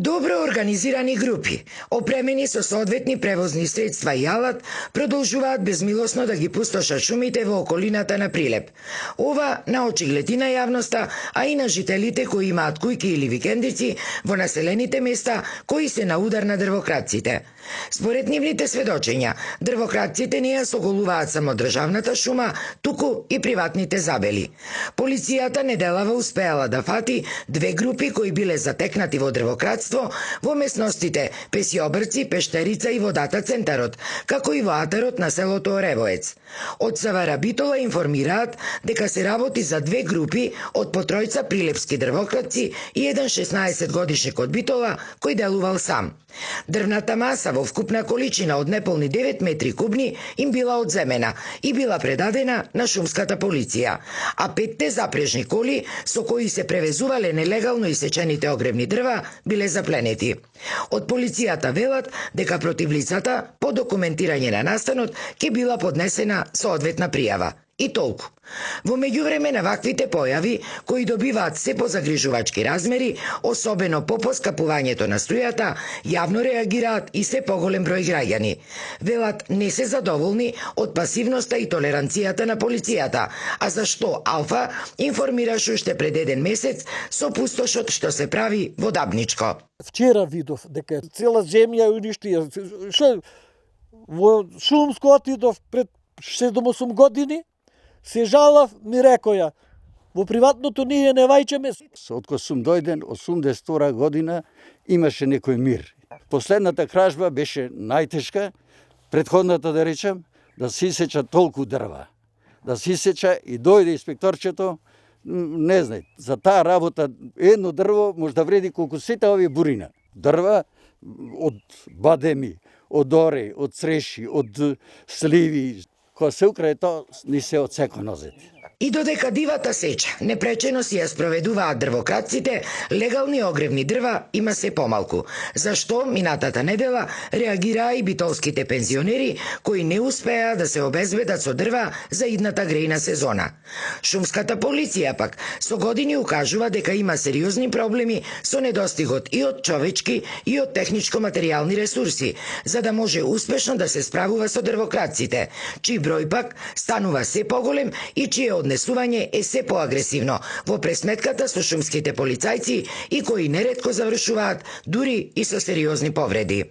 Добро организирани групи, опремени со соодветни превозни средства и алат, продолжуваат безмилосно да ги пустошат шумите во околината на Прилеп. Ова на очиглед и на јавноста, а и на жителите кои имаат кујки или викендици во населените места кои се на удар на дрвократците. Според нивните сведочења, дрвократците не ја соголуваат само државната шума, туку и приватните забели. Полицијата неделава успеала да фати две групи кои биле затекнати во дрвократство во местностите Песиобрци, Пештерица и Водата Центарот, како и во атарот на селото Оревоец. Од СВР Битола информираат дека се работи за две групи од по тројца прилепски дрвократци и еден 16 годишник од Битола кој делувал сам. Дрвната маса во вкупна количина од неполни 9 метри кубни им била одземена и била предадена на шумската полиција, а 5 запрежни коли со кои се превезувале нелегално исечените огревни дрва биле запленети. Од полицијата велат дека против лицата по документирање на настанот ќе била поднесена соодветна пријава. И толку. Во меѓувреме на ваквите појави, кои добиваат се позагрижувачки размери, особено по поскапувањето на струјата, јавно реагираат и се поголем број граѓани. Велат не се задоволни од пасивноста и толеранцијата на полицијата, а зашто Алфа информираше уште пред еден месец со пустошот што се прави во Дабничко. Вчера видов дека цела земја уништи. Во Шумско отидов пред 7-8 години. Се жалав, ми рекоја, во приватното ние не вајчеме. Од кога сум дојден, 82 година, имаше некој мир. Последната кражба беше најтешка, предходната да речем, да се исеча толку дрва. Да се исеча и дојде инспекторчето, не знае, за таа работа едно дрво може да вреди колку сите овие бурина. Дрва од бадеми, од ори, од цреши, од сливи. Кога се украде тоа, ни се одсеко нозет. И додека дивата сеча непречено си ја спроведуваат дрвократците, легални огревни дрва има се помалку. Зашто минатата недела реагираа и битолските пензионери кои не успеа да се обезбедат со дрва за идната грејна сезона. Шумската полиција пак со години укажува дека има сериозни проблеми со недостигот и од човечки и од техничко-материјални ресурси, за да може успешно да се справува со дрвократците, чиј број пак станува се поголем и чие однесување е се поагресивно во пресметката со шумските полицајци и кои неретко завршуваат дури и со сериозни повреди.